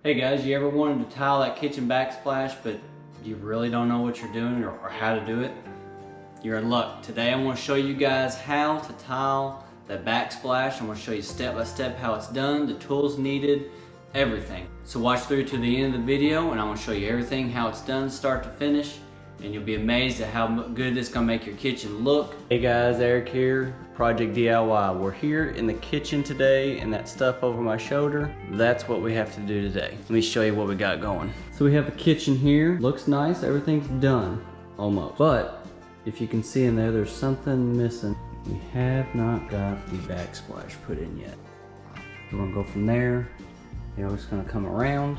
Hey guys, you ever wanted to tile that kitchen backsplash, but you really don't know what you're doing or how to do it? You're in luck. Today I'm going to show you guys how to tile that backsplash. I'm going to show you step by step how it's done, the tools needed, everything. So watch through to the end of the video and I'm going to show you everything, how it's done start to finish, and you'll be amazed at how good this is going to make your kitchen look. Hey guys, Eric here, Project DIY. We're here in the kitchen today, and that stuff over my shoulder, that's what we have to do today. Let me show you what we got going. So we have the kitchen here. Looks nice, everything's done, almost. But if you can see in there, there's something missing. We have not got the backsplash put in yet. We're gonna go from there. You know, it's gonna come around,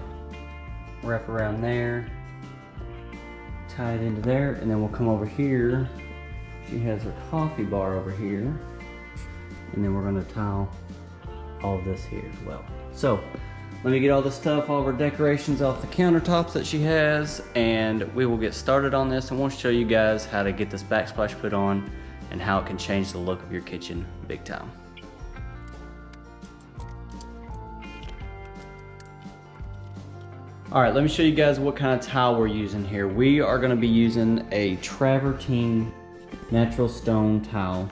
wrap around there, tie it into there, and then we'll come over here. She has her coffee bar over here, and then we're gonna tile all of this here as well. So let me get all the stuff, all of our decorations off the countertops that she has, and we will get started on this, and we'll show you guys how to get this backsplash put on and how it can change the look of your kitchen big time. All right, let me show you guys what kind of tile we're using here. We are gonna be using a travertine natural stone tile.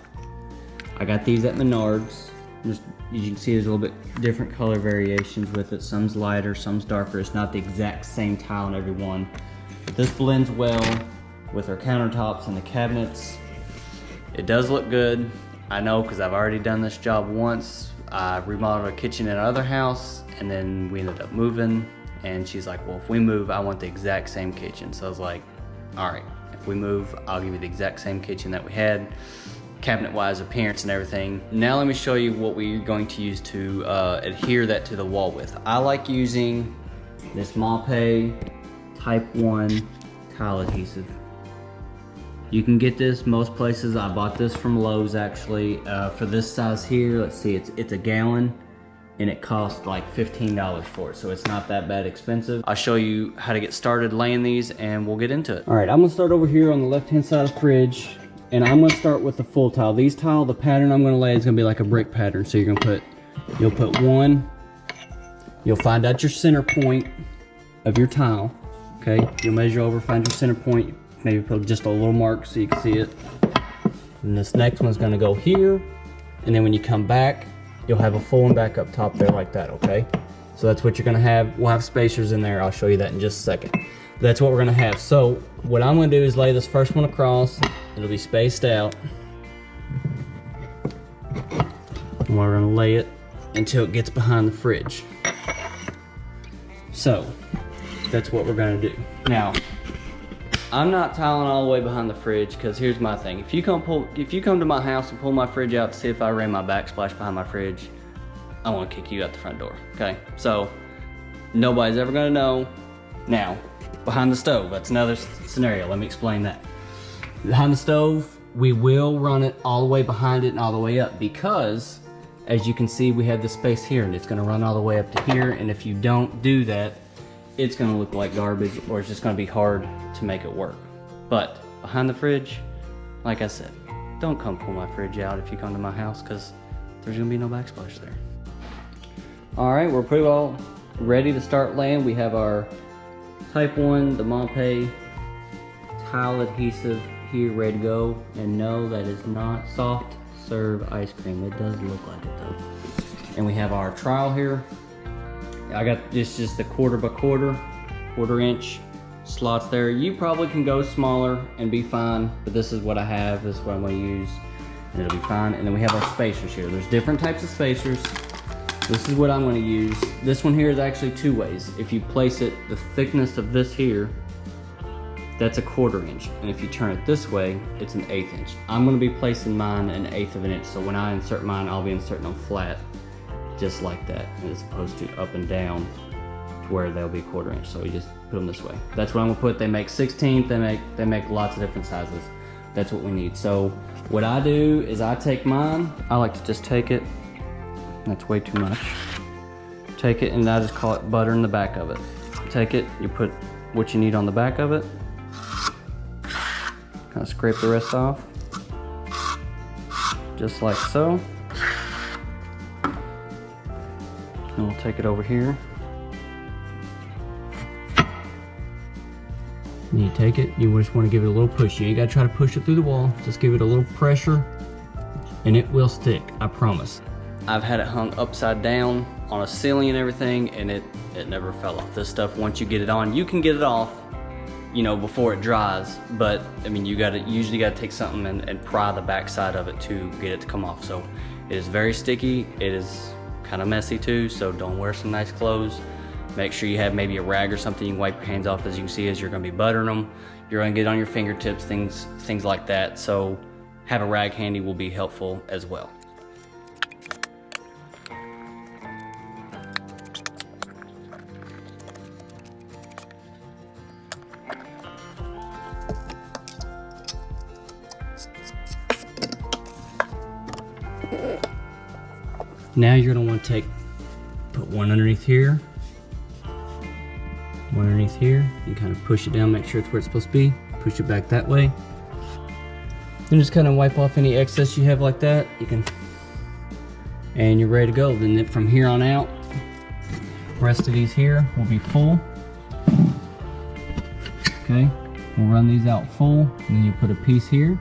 I got these at Menards. Just, as you can see, there's a little bit different color variations with it. Some's lighter, some's darker. It's not the exact same tile in every one. But this blends well with our countertops and the cabinets. It does look good. I know, because I've already done this job once. I remodeled a kitchen in another house, and then we ended up moving. And she's like, well, if we move, I want the exact same kitchen. So I was like, all right, if we move, I'll give you the exact same kitchen that we had, cabinet-wise, appearance and everything. Now let me show you what we're going to use to adhere that to the wall with. I like using this Mape Type 1 tile adhesive. You can get this most places. I bought this from Lowe's actually. For this size here, let's see, it's a gallon. And it cost like $15 for it, so it's not that bad expensive. I'll show you how to get started laying these and we'll get into it. All right, I'm gonna start over here on the left-hand side of the fridge, and I'm gonna start with the full tile. These tile, the pattern I'm gonna lay is gonna be like a brick pattern. So you'll put one, you'll find out your center point of your tile, okay? You'll measure over, find your center point, maybe put just a little mark so you can see it. And this next one's gonna go here, and then when you come back, you'll have a full one back up top there like that, okay? So that's what you're gonna have. We'll have spacers in there. I'll show you that in just a second. But that's what we're gonna have. So what I'm gonna do is lay this first one across. It'll be spaced out. And we're gonna lay it until it gets behind the fridge. So that's what we're gonna do. Now, I'm not tiling all the way behind the fridge, because here's my thing. If you come to my house and pull my fridge out to see if I ran my backsplash behind my fridge, I want to kick you out the front door, okay? So nobody's ever gonna know. Now, behind the stove, that's another scenario. Let me explain that. Behind the stove, we will run it all the way behind it and all the way up, because as you can see, we have this space here and it's gonna run all the way up to here. And if you don't do that, it's gonna look like garbage, or it's just gonna be hard to make it work. But behind the fridge, like I said, don't come pull my fridge out if you come to my house, because there's gonna be no backsplash there. All right, we're pretty well ready to start laying. We have our Type 1, the Mape tile adhesive here ready to go. And no, that is not soft serve ice cream. It does look like it though. And we have our trowel here. I got this just a quarter by quarter inch slots there. You probably can go smaller and be fine, but this is what I have. This is what I'm gonna use, and it'll be fine. And then we have our spacers here. There's different types of spacers. This is what I'm gonna use. This one here is actually two ways. If you place it, the thickness of this here, that's a 1/4 inch. And if you turn it this way, it's an 1/8 inch. I'm gonna be placing mine 1/8 of an inch. So when I insert mine, I'll be inserting them flat, just like that, as opposed to up and down to where they'll be 1/4 inch. So we just put them this way. That's what I'm gonna put. They make 16th, they make lots of different sizes. That's what we need. So what I do is I take mine, I like to just take it, that's way too much. Take it and I just call it butter in the back of it. Take it, you put what you need on the back of it, kind of scrape the rest off, just like so. And we'll take it over here And you take it, you just want to give it a little push. You ain't got to try to push it through the wall. Just give it a little pressure and it will stick, I promise. I've had it hung upside down on a ceiling and everything, and it never fell off. This stuff, once you get it on, you can get it off, you know, before it dries, but I mean, you usually gotta take something and pry the back side of it to get it to come off. So it is very sticky. It is kind of messy too, so don't wear some nice clothes. Make sure you have maybe a rag or something you can wipe your hands off. As you can see, as you're gonna be buttering them, you're gonna get on your fingertips, things like that. So have a rag handy will be helpful as well. Now you're gonna want to put one underneath here, one underneath here. You kind of push it down, make sure it's where it's supposed to be. Push it back that way. Then just kind of wipe off any excess you have like that. You can, and you're ready to go. Then from here on out, the rest of these here will be full. Okay, we'll run these out full, and then you put a piece here.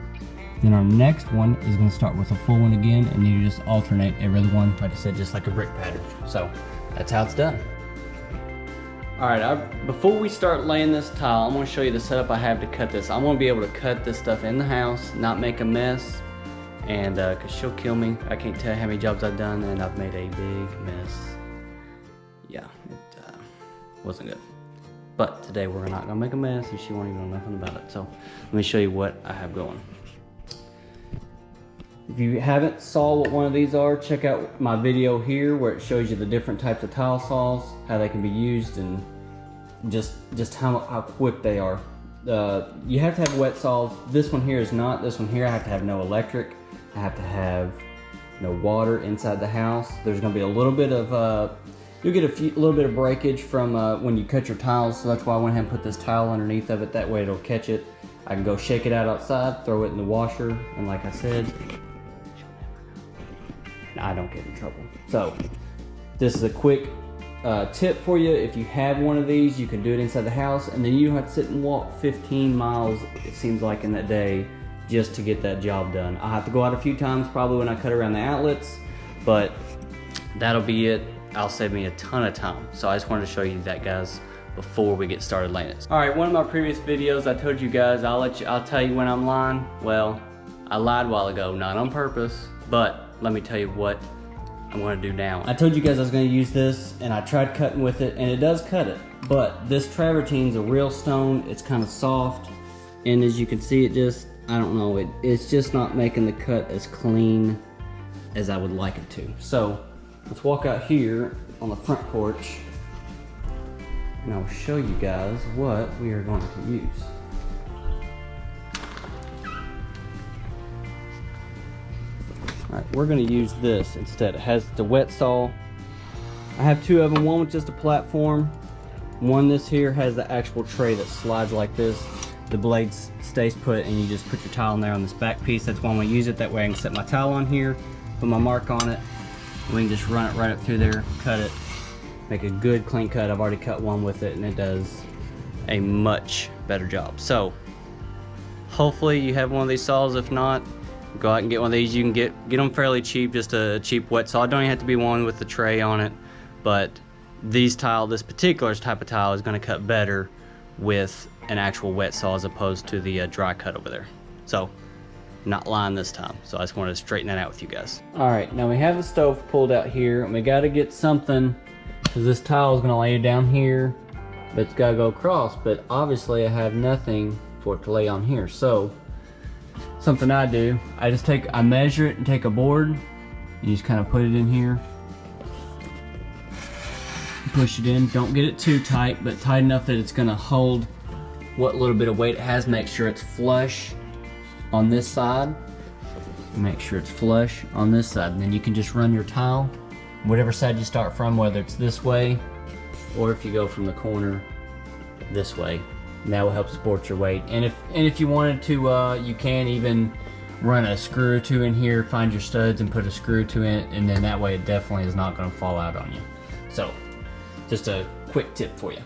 Then our next one is going to start with a full one again, and you just alternate every other one, like I said, just like a brick pattern. So that's how it's done. All right, before we start laying this tile, I'm going to show you the setup I have to cut this. I'm going to be able to cut this stuff in the house, not make a mess, and because she'll kill me. I can't tell you how many jobs I've done, and I've made a big mess. Yeah, it wasn't good. But today we're not going to make a mess, and she won't even know nothing about it. So let me show you what I have going. If you haven't saw what one of these are, check out my video here where it shows you the different types of tile saws, how they can be used, and just how quick they are. You have to have wet saws. This one here is not. This one here I have to have no electric. I have to have no water inside the house. There's going to be a little bit of, you'll get a little bit of breakage from when you cut your tiles, so that's why I went ahead and put this towel underneath of it. That way it'll catch it. I can go shake it out outside, throw it in the washer, and like I said, I don't get in trouble. So this is a quick tip for you. If you have one of these, you can do it inside the house, and then you don't have to sit and walk 15 miles, it seems like, in that day just to get that job done. I'll have to go out a few times probably when I cut around the outlets, but that'll be it. I'll save me a ton of time. So I just wanted to show you that, guys, before we get started laying it. All right, one of my previous videos, I told you guys, I'll tell you when I'm lying. Well, I lied a while ago, not on purpose, but let me tell you what I'm going to do now. I told you guys I was going to use this, and I tried cutting with it, and it does cut it. But this travertine is a real stone. It's kind of soft, and as you can see, it just, I don't know, it's just not making the cut as clean as I would like it to. So let's walk out here on the front porch, and I'll show you guys what we are going to use. Alright, we're going to use this instead. It has the wet saw. I have two of them, one with just a platform. One, this here, has the actual tray that slides like this. The blade stays put, and you just put your tile in there on this back piece. That's why I'm going to use it. That way I can set my tile on here, put my mark on it. We can just run it right up through there, cut it, make a good clean cut. I've already cut one with it, and it does a much better job. So hopefully you have one of these saws. If not, go out and get one of these. You can get them fairly cheap, just a cheap wet saw. It don't even have to be one with the tray on it, but this particular type of tile is going to cut better with an actual wet saw as opposed to the dry cut over there. So not lying this time. So I just wanted to straighten that out with you guys. All right, now we have the stove pulled out here, and we got to get something, because this tile is going to lay down here, but it's got to go across. But obviously I have nothing for it to lay on here. So something I do, I measure it and take a board, and you just kind of put it in here, push it in. Don't get it too tight, but tight enough that it's going to hold what little bit of weight it has. Make sure it's flush on this side. Make sure it's flush on this side, and then you can just run your tile whatever side you start from, whether it's this way or if you go from the corner this way. And that will help support your weight. And if you wanted to, you can even run a screw or two in here, find your studs and put a screw or two in it, and then that way it definitely is not going to fall out on you. So just a quick tip for you.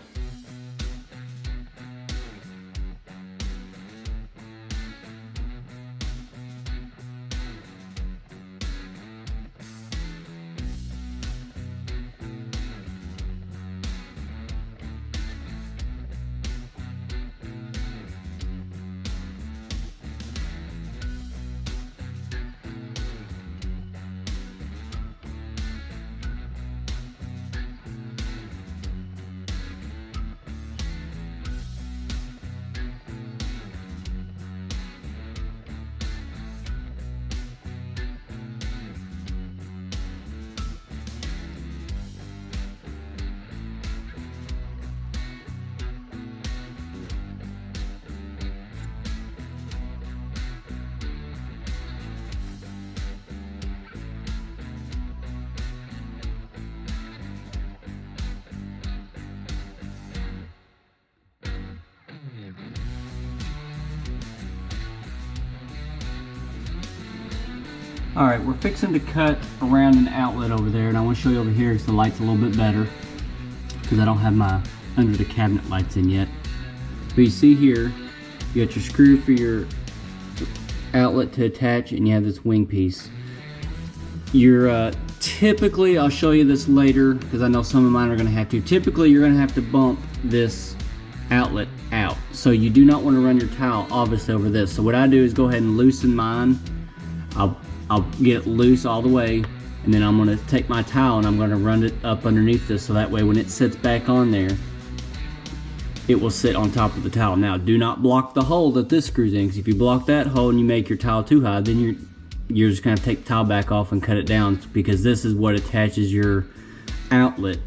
All right, we're fixing to cut around an outlet over there, and I want to show you over here because the light's a little bit better because I don't have my under the cabinet lights in yet. But you see here, you got your screw for your outlet to attach, and you have this wing piece. You're typically, I'll show you this later because I know some of mine are going to have to. Typically, you're going to have to bump this outlet out. So you do not want to run your towel obviously over this. So what I do is go ahead and loosen mine. I'll get it loose all the way, and then I'm going to take my towel and I'm going to run it up underneath this, so that way when it sits back on there, it will sit on top of the towel. Now, do not block the hole that this screws in, because if you block that hole and you make your towel too high, then you're just going to take the towel back off and cut it down, because this is what attaches your outlet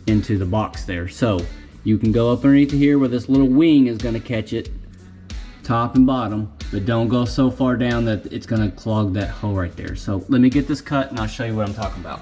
into the box there. So you can go up underneath here where this little wing is going to catch it, top and bottom, but don't go so far down that it's going to clog that hole right there. So let me get this cut and I'll show you what I'm talking about.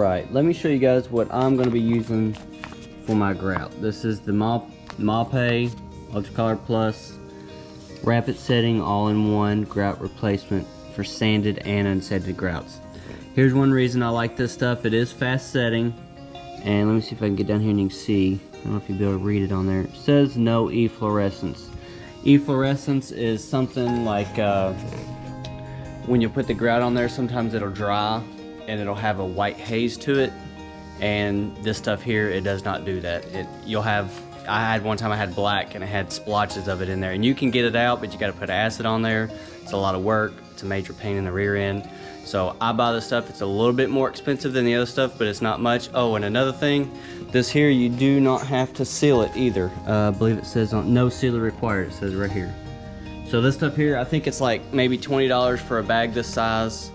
right, let me show you guys what I'm going to be using for my grout. This is the Mape Ultracolor Plus Rapid Setting All-in-One Grout Replacement for sanded and unsanded grouts. Here's one reason I like this stuff. It is fast setting, and let me see if I can get down here and you can see. I don't know if you'll be able to read it on there. It says no efflorescence. Efflorescence is something like when you put the grout on there, sometimes it'll dry and it'll have a white haze to it, and this stuff here, it does not do that. I had one time I had black and it had splotches of it in there, and you can get it out, but you got to put acid on there. It's a lot of work. It's a major pain in the rear end. So I buy this stuff. It's a little bit more expensive than the other stuff, but it's not much. Oh, and another thing, this here, you do not have to seal it either. I believe it says on no sealer required. It says right here. So this stuff here, I think it's like maybe $20 for a bag this size,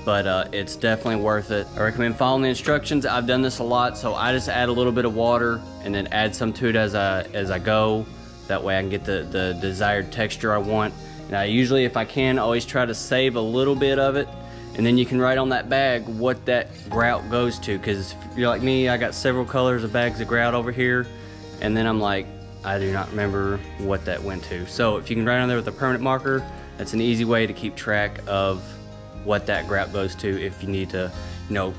but it's definitely worth it. I recommend following the instructions. I've done this a lot, so I just add a little bit of water and then add some to it as I go. That way I can get the desired texture I want. And I usually, if I can, always try to save a little bit of it, and then you can write on that bag what that grout goes to. Because if you're like me, I got several colors of bags of grout over here, and then I'm like, I do not remember what that went to. So if you can write on there with a permanent marker, that's an easy way to keep track of what that grout goes to. If you need to, you know,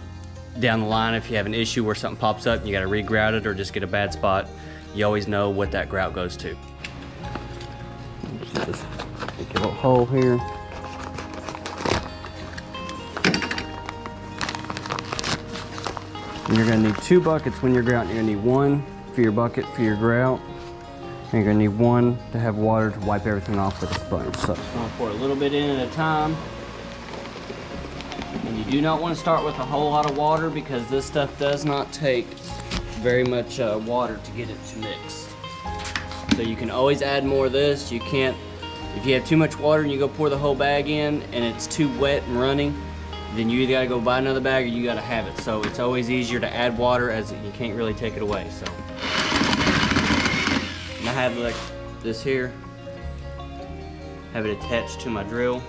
down the line, if you have an issue where something pops up and you got to re-grout it or just get a bad spot, you always know what that grout goes to. Just make a little hole here. And you're going to need 2 buckets when you're grouting. You're going to need one for your bucket for your grout, and you're going to need one to have water to wipe everything off with a sponge. So I'm going to pour a little bit in at a time. And you do not want to start with a whole lot of water, because this stuff does not take very much water to get it to mix. So you can always add more of this. You can't, if you have too much water and you go pour the whole bag in and it's too wet and running, then you either gotta go buy another bag or you gotta have it. So it's always easier to add water, as you can't really take it away. So, and I have like this here, have it attached to my drill.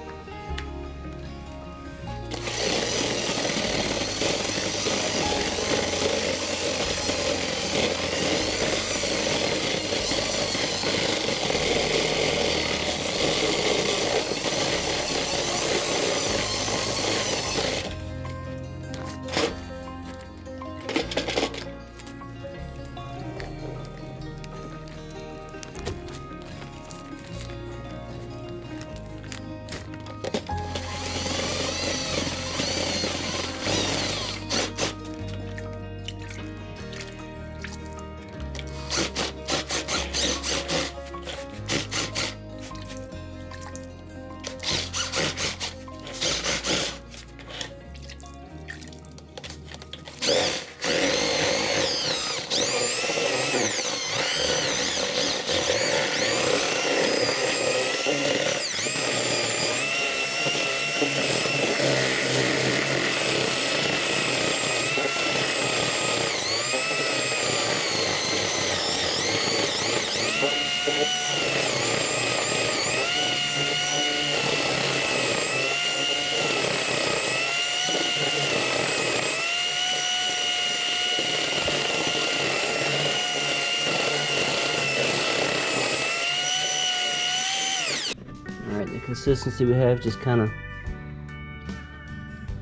Consistency we have, just kind of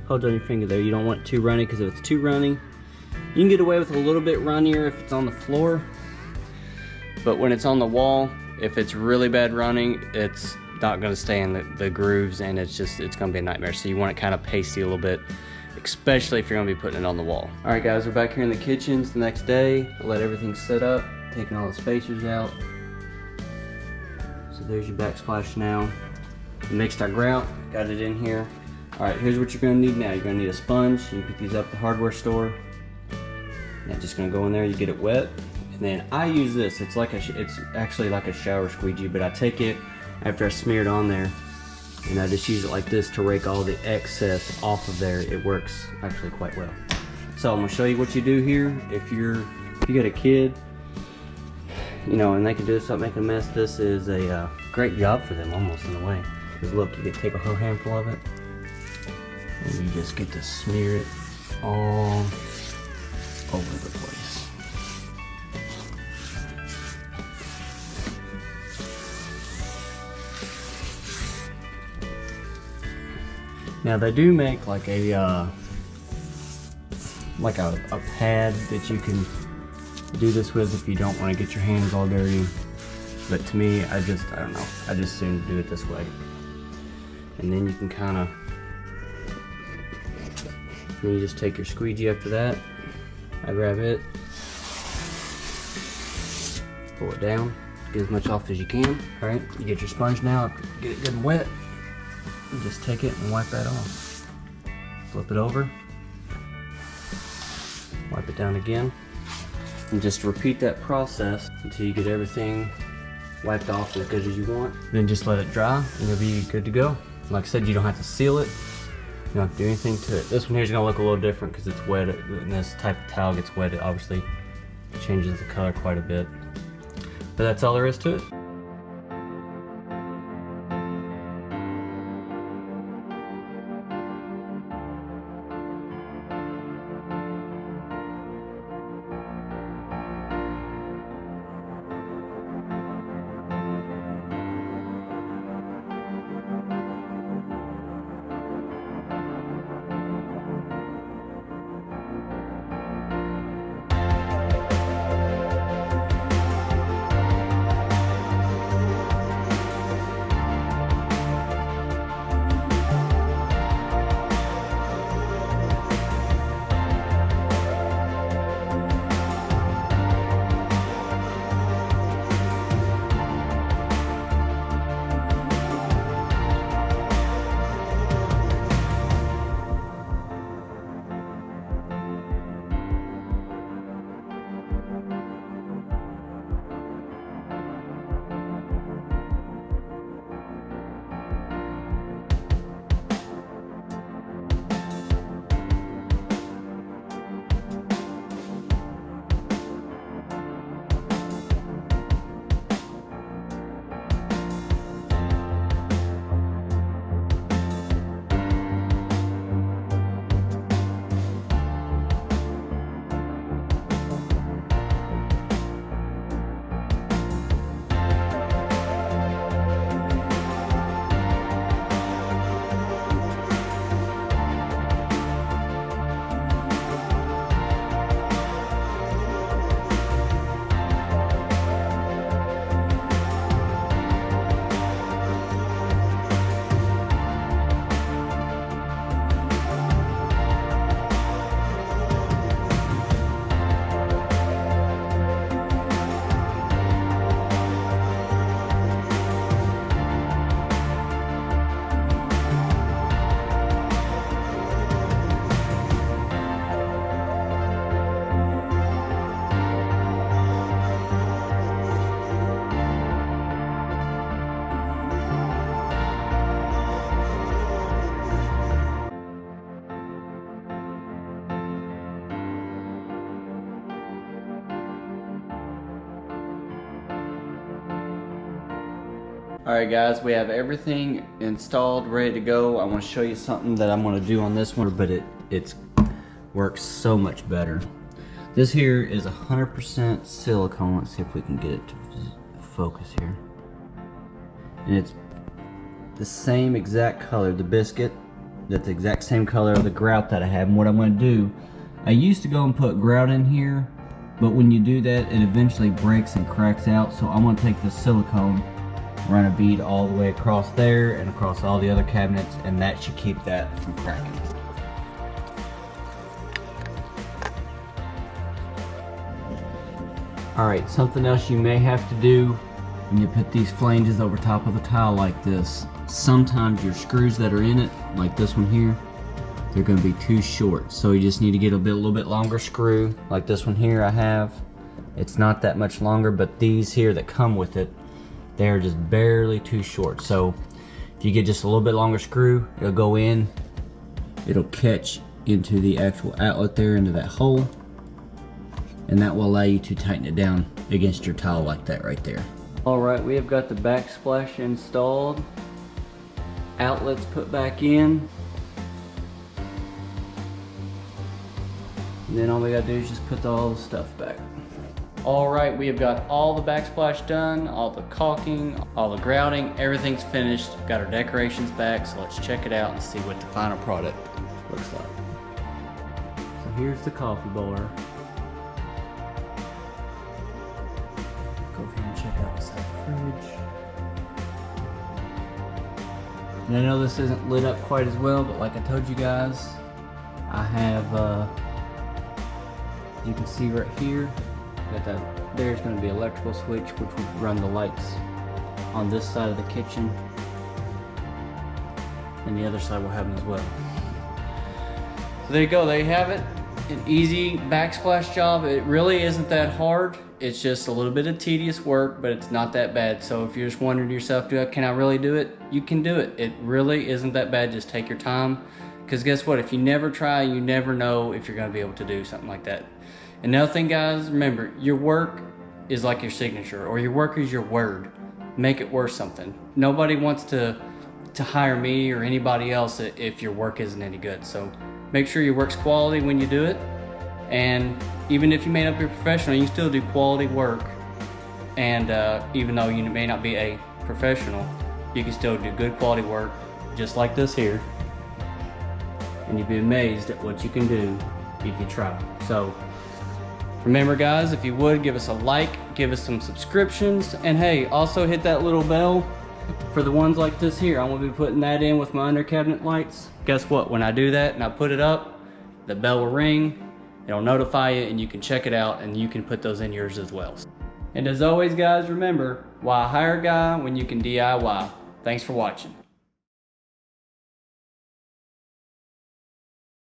hold on your finger there. You don't want it too runny, because if it's too runny, you can get away with a little bit runnier if it's on the floor, but when it's on the wall, if it's really bad running, it's not going to stay in the grooves, and it's going to be a nightmare. So you want it kind of pasty a little bit, especially if you're going to be putting it on the wall. All right guys, we're back here in the kitchen. It's the next day. I let everything set up, taking all the spacers out. So there's your backsplash now. We mixed our grout, got it in here. All right, here's what you're gonna need now. You're gonna need a sponge. You can pick these up at the hardware store. Now just gonna go in there, you get it wet. And then I use this, it's actually like a shower squeegee, but I take it after I smear it on there, and I just use it like this to rake all the excess off of there. It works actually quite well. So I'm gonna show you what you do here. If you got a kid, you know, and they can do this without making a mess, this is a great job for them, almost in a way. Because look, you can take a whole handful of it, and you just get to smear it all over the place. Now they do make like a pad that you can do this with if you don't want to get your hands all dirty. But to me, I don't know, I just soon do it this way. And then you can kind of, then you just take your squeegee after that. I grab it, pull it down, get as much off as you can. All right, you get your sponge now, get it good and wet. And just take it and wipe that off. Flip it over, wipe it down again, and just repeat that process until you get everything wiped off as good as you want. Then just let it dry and you'll be good to go. Like I said, you don't have to seal it. You don't have to do anything to it. This one here is gonna look a little different because it's wet. When this type of towel gets wet, it obviously changes the color quite a bit. But that's all there is to it. Alright guys, we have everything installed, ready to go. I want to show you something that I'm going to do on this one, but it works so much better. This here is 100% silicone. Let's see if we can get it to focus here. And it's the same exact color, the biscuit. That's the exact same color of the grout that I have. And what I'm going to do, I used to go and put grout in here, but when you do that, it eventually breaks and cracks out. So I'm going to take the silicone, run a bead all the way across there and across all the other cabinets, and that should keep that from cracking. Alright, something else you may have to do when you put these flanges over top of the tile like this, sometimes your screws that are in it, like this one here, they're going to be too short. So you just need to get a little bit longer screw, like this one here I have. It's not that much longer, but these here that come with it, they're just barely too short. So if you get just a little bit longer screw, it'll go in, it'll catch into the actual outlet there, into that hole, and that will allow you to tighten it down against your tile like that right there. Alright, we have got the backsplash installed, outlets put back in. And then all we gotta do is just put all the stuff back. All right, we have got all the backsplash done, all the caulking, all the grouting, everything's finished. Got our decorations back, so let's check it out and see what the final product looks like. So here's the coffee bar. Go over here and check out inside the fridge. And I know this isn't lit up quite as well, but like I told you guys, I have, you can see right here, got that, there's going to be an electrical switch which will run the lights on this side of the kitchen, and the other side will have them as well. So there you go, there you have it. An easy backsplash job. It really isn't that hard. It's just a little bit of tedious work, but it's not that bad. So if you're just wondering to yourself, can I really do it? You can do it. It really isn't that bad. Just take your time. Because guess what? If you never try, you never know if you're going to be able to do something like that. Another thing, guys, remember, your work is like your signature, or your work is your word. Make it worth something. Nobody wants to hire me or anybody else if your work isn't any good. So make sure your work's quality when you do it. And even if you may not be a professional, you can still do quality work. And even though you may not be a professional, you can still do good quality work, just like this here. And you'd be amazed at what you can do if you try. So remember, guys, if you would, give us a like, give us some subscriptions, and hey, also hit that little bell for the ones like this here. I'm gonna be putting that in with my under cabinet lights. Guess what? When I do that and I put it up, the bell will ring, it'll notify you, and you can check it out, and you can put those in yours as well. And as always, guys, remember, why hire a guy when you can DIY? Thanks for watching.